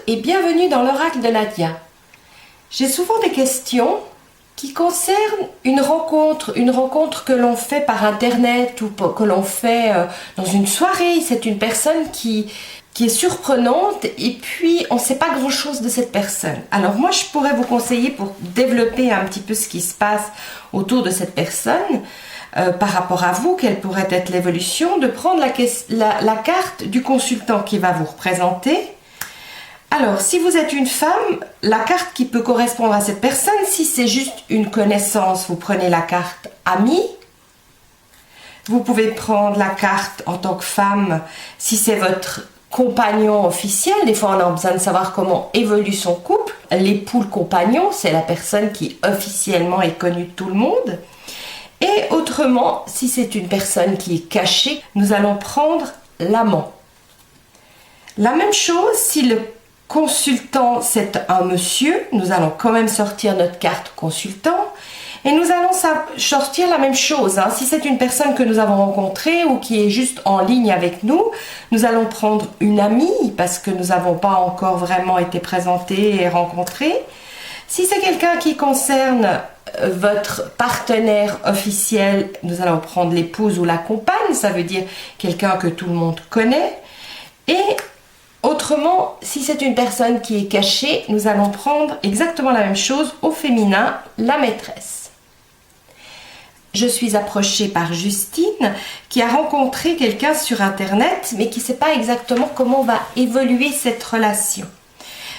et bienvenue dans l'oracle de Nadia. J'ai souvent des questions qui concernent une rencontre que l'on fait par internet ou que l'on fait dans une soirée. C'est une personne qui est surprenante et puis on ne sait pas grand chose de cette personne. Alors moi je pourrais vous conseiller, pour développer un petit peu ce qui se passe autour de cette personne, par rapport à vous, quelle pourrait être l'évolution, de prendre la carte du consultant qui va vous représenter. Alors, si vous êtes une femme, la carte qui peut correspondre à cette personne, si c'est juste une connaissance, vous prenez la carte ami. Vous pouvez prendre la carte en tant que femme, si c'est votre compagnon officiel. Des fois, on a besoin de savoir comment évolue son couple. L'époux, le compagnon, c'est la personne qui officiellement est connue de tout le monde. Et autrement, si c'est une personne qui est cachée, nous allons prendre l'amant. La même chose, si le consultant c'est un monsieur, nous allons quand même sortir notre carte consultant et nous allons sortir la même chose. Si c'est une personne que nous avons rencontrée ou qui est juste en ligne avec nous, nous allons prendre une amie parce que nous n'avons pas encore vraiment été présentés et rencontrés. Si c'est quelqu'un qui concerne votre partenaire officiel, nous allons prendre l'épouse ou la compagne, ça veut dire quelqu'un que tout le monde connaît. Et autrement, si c'est une personne qui est cachée, nous allons prendre exactement la même chose au féminin, la maîtresse. Je suis approchée par Justine qui a rencontré quelqu'un sur internet mais qui ne sait pas exactement comment va évoluer cette relation.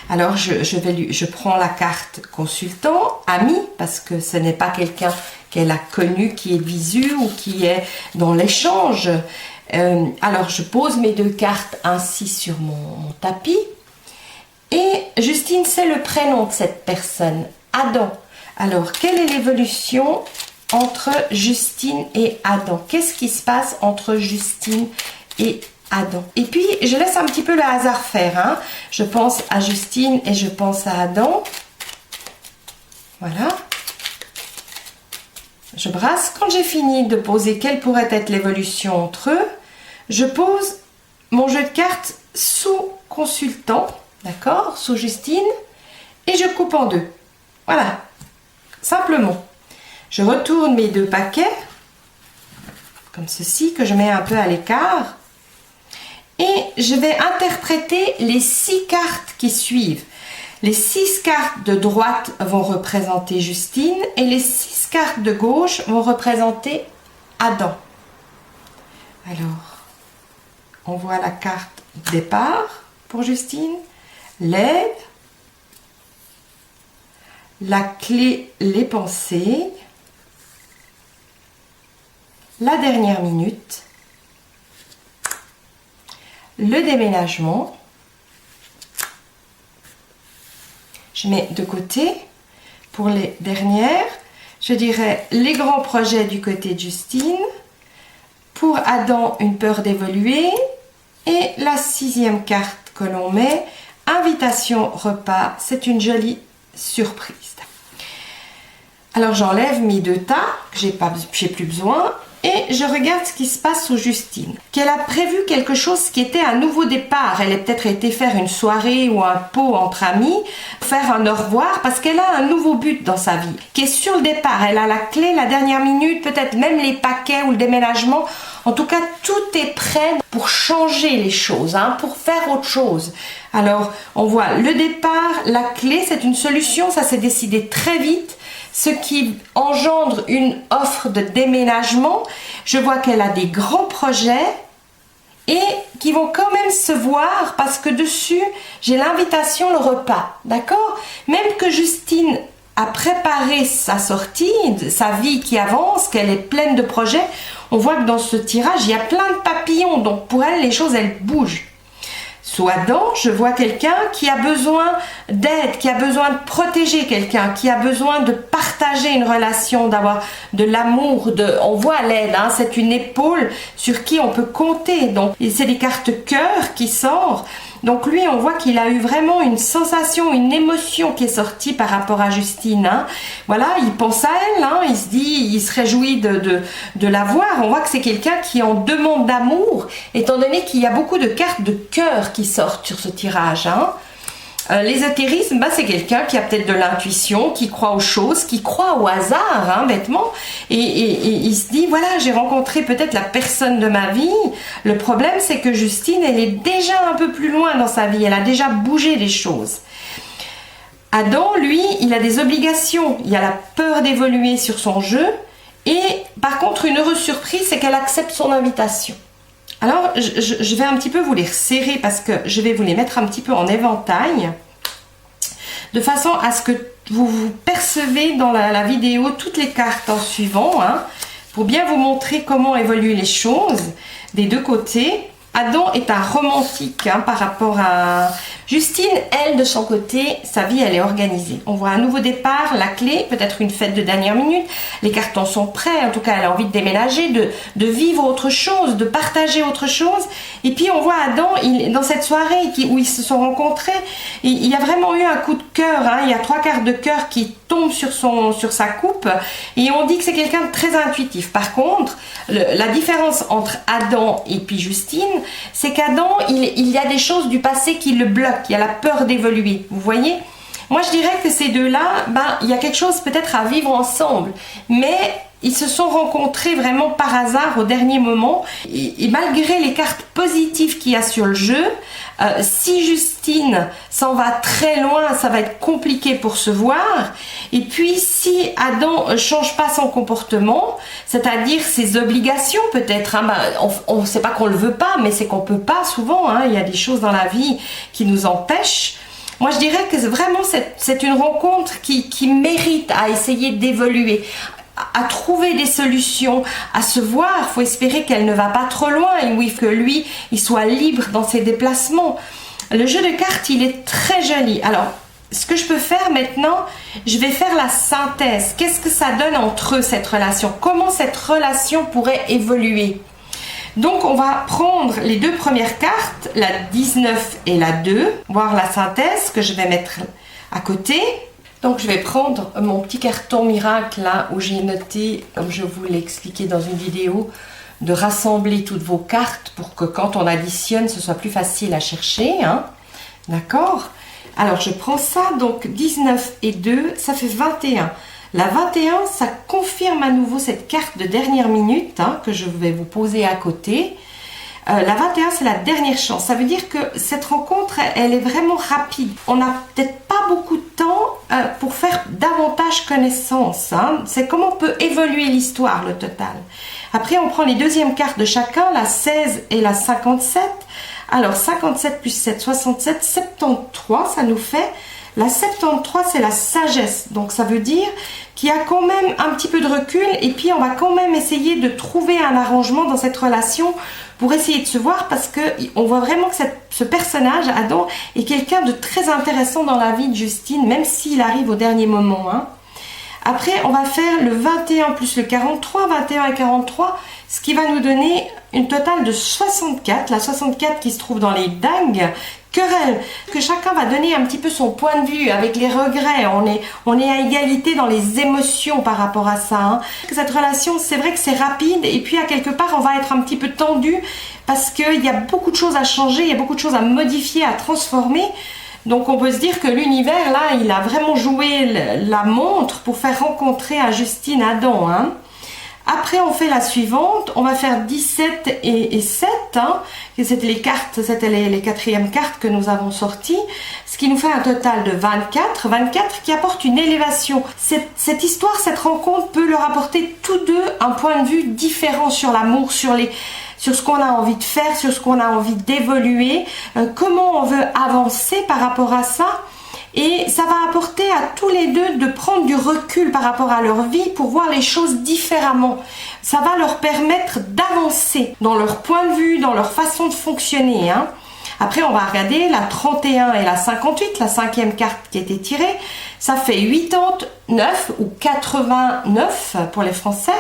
Alors je prends la carte consultant, ami, parce que ce n'est pas quelqu'un qu'elle a connu, qui est visu ou qui est dans l'échange. Alors je pose mes deux cartes ainsi sur mon tapis. Et Justine, c'est le prénom de cette personne, Adam. Alors quelle est l'évolution entre Justine et Adam? Qu'est-ce qui se passe entre Justine et Adam? Et puis je laisse un petit peu le hasard faire. Je pense à Justine et je pense à Adam. Voilà. Je brasse. Quand j'ai fini de poser quelle pourrait être l'évolution entre eux, je pose mon jeu de cartes sous consultant, d'accord, sous Justine, et je coupe en deux. Voilà, simplement. Je retourne mes deux paquets, comme ceci, que je mets un peu à l'écart, et je vais interpréter les 6 cartes qui suivent. Les 6 cartes de droite vont représenter Justine et les 6 cartes de gauche vont représenter Adam. Alors, on voit la carte départ pour Justine, l'aide, la clé, les pensées, la dernière minute, le déménagement. Je mets de côté. Pour les dernières, je dirais les grands projets du côté de Justine. Pour Adam, une peur d'évoluer. Et la 6e carte que l'on met, invitation repas. C'est une jolie surprise. Alors j'enlève mes deux tas, que j'ai plus besoin. Et je regarde ce qui se passe sous Justine. Qu'elle a prévu quelque chose qui était un nouveau départ. Elle a peut-être été faire une soirée ou un pot entre amis, faire un au revoir, parce qu'elle a un nouveau but dans sa vie, qui est sur le départ. Elle a la clé, la dernière minute, peut-être même les paquets ou le déménagement. En tout cas, tout est prêt pour changer les choses, pour faire autre chose. Alors, on voit le départ, la clé, c'est une solution, ça s'est décidé très vite. Ce qui engendre une offre de déménagement. Je vois qu'elle a des grands projets et qui vont quand même se voir parce que dessus, j'ai l'invitation, le repas. D'accord? Même que Justine a préparé sa sortie, sa vie qui avance, qu'elle est pleine de projets, on voit que dans ce tirage, il y a plein de papillons. Donc pour elle, les choses, elles bougent. Sous Adam, je vois quelqu'un qui a besoin d'aide, qui a besoin de protéger quelqu'un, qui a besoin de partager une relation, d'avoir de l'amour. On voit l'aide, c'est une épaule sur qui on peut compter. Donc, c'est des cartes cœur qui sortent. Donc lui, on voit qu'il a eu vraiment une sensation, une émotion qui est sortie par rapport à Justine. Voilà, il pense à elle, il se dit, il se réjouit de la voir. On voit que c'est quelqu'un qui en demande d'amour, étant donné qu'il y a beaucoup de cartes de cœur qui sortent sur ce tirage. L'ésotérisme, c'est quelqu'un qui a peut-être de l'intuition, qui croit aux choses, qui croit au hasard, hein, bêtement, et il se dit, voilà, j'ai rencontré peut-être la personne de ma vie. Le problème, c'est que Justine, elle est déjà un peu plus loin dans sa vie, elle a déjà bougé des choses. Adam, lui, il a des obligations, il a la peur d'évoluer sur son jeu, et par contre, une heureuse surprise, c'est qu'elle accepte son invitation. Alors, je vais un petit peu vous les resserrer parce que je vais vous les mettre un petit peu en éventail de façon à ce que vous percevez dans la vidéo toutes les cartes en suivant, hein, pour bien vous montrer comment évoluent les choses des deux côtés. Adam est un romantique, hein, par rapport à Justine. Elle, de son côté, sa vie, elle est organisée. On voit un nouveau départ, la clé, peut-être une fête de dernière minute. Les cartons sont prêts. En tout cas, elle a envie de déménager, de vivre autre chose, de partager autre chose. Et puis, on voit Adam, dans cette soirée où ils se sont rencontrés, il y a vraiment eu un coup de cœur. Hein. Il y a 3 cartes de cœur qui tombent sur sa coupe. Et on dit que c'est quelqu'un de très intuitif. Par contre, la différence entre Adam et puis Justine, c'est qu'Adam, il y a des choses du passé qui le bloquent, il y a la peur d'évoluer, vous voyez. Moi, je dirais que ces deux-là, il y a quelque chose peut-être à vivre ensemble, mais ils se sont rencontrés vraiment par hasard au dernier moment, et malgré les cartes positives qu'il y a sur le jeu, si Justine s'en va très loin, ça va être compliqué pour se voir. Et puis si Adam ne change pas son comportement, c'est-à-dire ses obligations peut-être, hein, on ne sait pas qu'on ne le veut pas, mais c'est qu'on ne peut pas souvent, hein, il y a des choses dans la vie qui nous empêchent. Moi, je dirais que vraiment c'est une rencontre qui mérite à essayer d'évoluer, à trouver des solutions, à se voir. Il faut espérer qu'elle ne va pas trop loin, et oui, que lui, il soit libre dans ses déplacements. Le jeu de cartes, il est très joli. Alors, ce que je peux faire maintenant, je vais faire la synthèse. Qu'est-ce que ça donne entre eux, cette relation? Comment cette relation pourrait évoluer? Donc, on va prendre les 2 premières cartes, la 19 et la 2, voir la synthèse que je vais mettre à côté. Donc, je vais prendre mon petit carton miracle là où j'ai noté, comme je vous l'ai expliqué dans une vidéo, de rassembler toutes vos cartes pour que quand on additionne, ce soit plus facile à chercher. Hein. D'accord? Alors, je prends ça, donc 19 et 2, ça fait 21. La 21, ça confirme à nouveau cette carte de dernière minute, hein, que je vais vous poser à côté. La 21, c'est la dernière chance. Ça veut dire que cette rencontre, elle est vraiment rapide. On n'a peut-être pas beaucoup de temps pour faire davantage connaissance. Hein. C'est comment peut évoluer l'histoire, le total. Après, on prend les deuxièmes cartes de chacun, la 16 et la 57. Alors, 57 plus 7, 67, 73, ça nous fait... La 73, c'est la sagesse. Donc, ça veut dire qu'il y a quand même un petit peu de recul. Et puis, on va quand même essayer de trouver un arrangement dans cette relation pour essayer de se voir, parce qu'on voit vraiment que ce personnage, Adam, est quelqu'un de très intéressant dans la vie de Justine, même s'il arrive au dernier moment. Hein. Après, on va faire le 21 plus le 43, 21 et 43, ce qui va nous donner une totale de 64. La 64 qui se trouve dans les dingues. Querelle, que chacun va donner un petit peu son point de vue avec les regrets. On est à égalité dans les émotions par rapport à ça. Hein. Cette relation, c'est vrai que c'est rapide, et puis à quelque part, on va être un petit peu tendu parce qu'il y a beaucoup de choses à changer, il y a beaucoup de choses à modifier, à transformer. Donc on peut se dire que l'univers, là, il a vraiment joué la montre pour faire rencontrer à Justine Adam. Hein. Après, on fait la suivante. On va faire 17 et 7. Hein. C'était les cartes, c'était les quatrièmes cartes que nous avons sorties. Ce qui nous fait un total de 24. 24 qui apporte une élévation. Cette histoire, cette rencontre peut leur apporter tous deux un point de vue différent sur l'amour, sur ce qu'on a envie de faire, sur ce qu'on a envie d'évoluer, comment on veut avancer par rapport à ça. Et ça va apporter à tous les deux de prendre du recul par rapport à leur vie pour voir les choses différemment. Ça va leur permettre d'avancer dans leur point de vue, dans leur façon de fonctionner. Hein. Après, on va regarder la 31 et la 58, la 5e carte qui a été tirée. Ça fait 89 ou 89 pour les Français.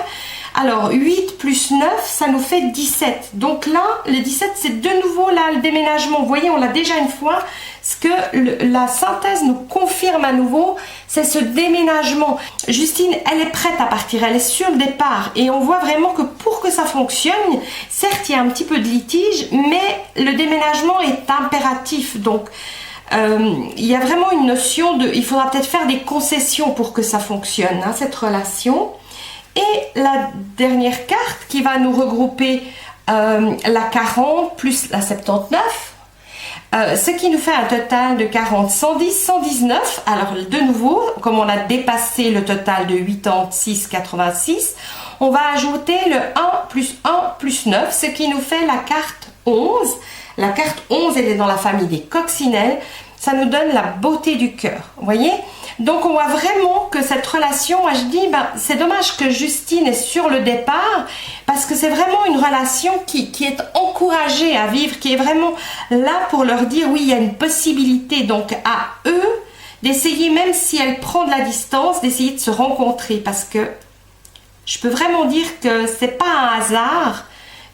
Alors, 8 plus 9, ça nous fait 17. Donc là, le 17, c'est de nouveau là le déménagement. Vous voyez, on l'a déjà une fois. Ce que la synthèse nous confirme à nouveau, c'est ce déménagement. Justine, elle est prête à partir, elle est sur le départ. Et on voit vraiment que pour que ça fonctionne, certes, il y a un petit peu de litige, mais le déménagement est impératif. Donc, il y a vraiment une notion de, il faudra peut-être faire des concessions pour que ça fonctionne, hein, cette relation. Et la dernière carte qui va nous regrouper la 40 plus la 79, ce qui nous fait un total de 40, 110, 119. Alors de nouveau, comme on a dépassé le total de 86, 86, on va ajouter le 1 plus 9, ce qui nous fait la carte 11. La carte 11, elle est dans la famille des coccinelles. Ça nous donne la beauté du cœur, vous voyez? Donc on voit vraiment que cette relation, moi je dis, c'est dommage que Justine est sur le départ, parce que c'est vraiment une relation qui est encouragée à vivre, qui est vraiment là pour leur dire, oui, il y a une possibilité, donc à eux, d'essayer, même si elle prend de la distance, d'essayer de se rencontrer, parce que je peux vraiment dire que c'est pas un hasard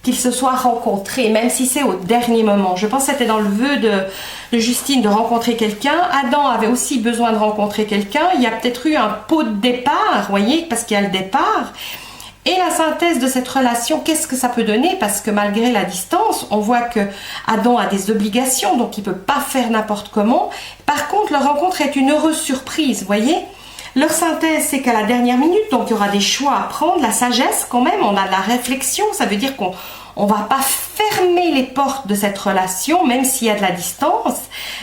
qu'ils se soient rencontrés, même si c'est au dernier moment. Je pense que c'était dans le vœu de Justine de rencontrer quelqu'un. Adam avait aussi besoin de rencontrer quelqu'un. Il y a peut-être eu un pot de départ, vous voyez, parce qu'il y a le départ. Et la synthèse de cette relation, qu'est-ce que ça peut donner? Parce que malgré la distance, on voit que Adam a des obligations, donc il ne peut pas faire n'importe comment. Par contre, leur rencontre est une heureuse surprise, vous voyez. Leur synthèse, c'est qu'à la dernière minute, donc il y aura des choix à prendre, la sagesse quand même, on a de la réflexion, ça veut dire qu'on ne va pas fermer les portes de cette relation, même s'il y a de la distance.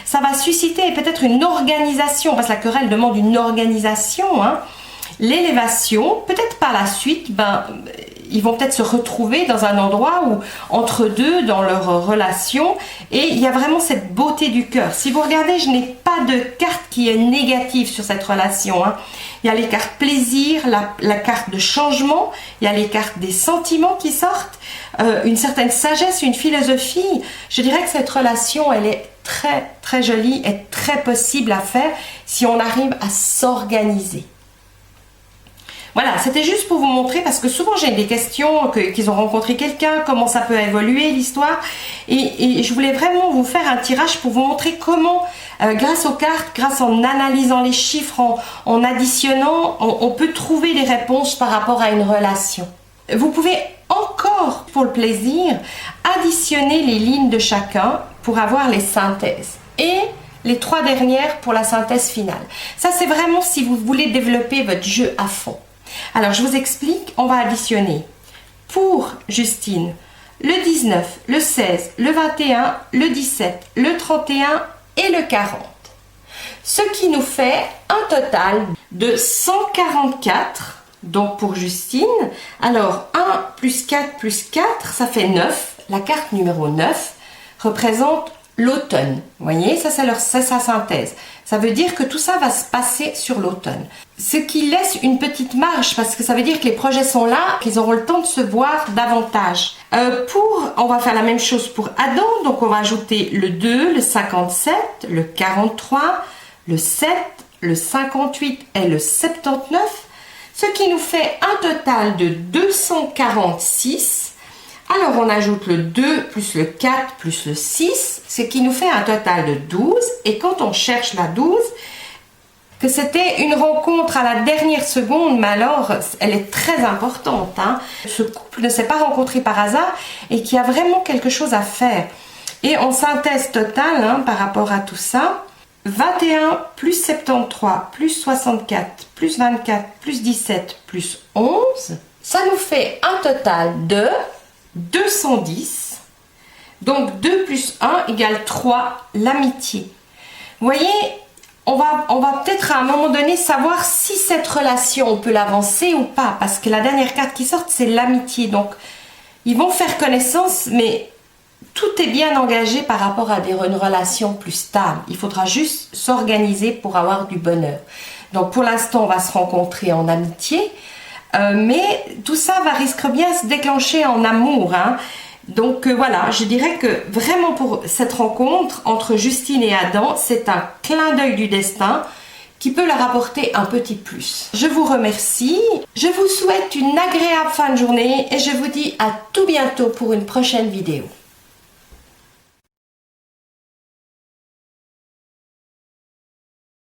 Ça va susciter peut-être une organisation, parce que la querelle demande une organisation, hein. L'élévation, peut-être par la suite, ils vont peut-être se retrouver dans un endroit où, entre deux, dans leur relation, et il y a vraiment cette beauté du cœur. Si vous regardez, je n'ai pas de carte qui est négative sur cette relation, hein. Il y a les cartes plaisir, la carte de changement, il y a les cartes des sentiments qui sortent, une certaine sagesse, une philosophie. Je dirais que cette relation, elle est très, très jolie et très possible à faire si on arrive à s'organiser. Voilà, c'était juste pour vous montrer, parce que souvent j'ai des questions, qu'ils ont rencontré quelqu'un, comment ça peut évoluer l'histoire, et je voulais vraiment vous faire un tirage pour vous montrer comment, grâce aux cartes, grâce en analysant les chiffres, en additionnant, on peut trouver des réponses par rapport à une relation. Vous pouvez encore, pour le plaisir, additionner les lignes de chacun pour avoir les synthèses. Et les 3 dernières pour la synthèse finale. Ça, c'est vraiment si vous voulez développer votre jeu à fond. Alors, je vous explique, on va additionner pour Justine le 19, le 16, le 21, le 17, le 31 et le 40. Ce qui nous fait un total de 144, donc pour Justine. Alors, 1 plus 4 plus 4, ça fait 9. La carte numéro 9 représente l'automne. Vous voyez, ça c'est sa synthèse. Ça veut dire que tout ça va se passer sur l'automne. Ce qui laisse une petite marge, parce que ça veut dire que les projets sont là, qu'ils auront le temps de se voir davantage. On va faire la même chose pour Adam, donc on va ajouter le 2, le 57, le 43, le 7, le 58 et le 79, ce qui nous fait un total de 246. Alors, on ajoute le 2 plus le 4 plus le 6, ce qui nous fait un total de 12. Et quand on cherche la 12, que c'était une rencontre à la dernière seconde, mais alors, elle est très importante, hein. Ce couple ne s'est pas rencontré par hasard et qui a vraiment quelque chose à faire. Et en synthèse totale, hein, par rapport à tout ça, 21 plus 73 plus 64 plus 24 plus 17 plus 11, ça nous fait un total de 210, donc 2 plus 1 égale 3, l'amitié. Vous voyez, on va peut-être à un moment donné savoir si cette relation, on peut l'avancer ou pas, parce que la dernière carte qui sort, c'est l'amitié. Donc, ils vont faire connaissance, mais tout est bien engagé par rapport à une relation plus stable. Il faudra juste s'organiser pour avoir du bonheur. Donc, pour l'instant, on va se rencontrer en amitié, mais tout ça risque bien se déclencher en amour, hein. Donc voilà, je dirais que vraiment pour cette rencontre entre Justine et Adam, c'est un clin d'œil du destin qui peut leur apporter un petit plus. Je vous remercie, je vous souhaite une agréable fin de journée et je vous dis à tout bientôt pour une prochaine vidéo.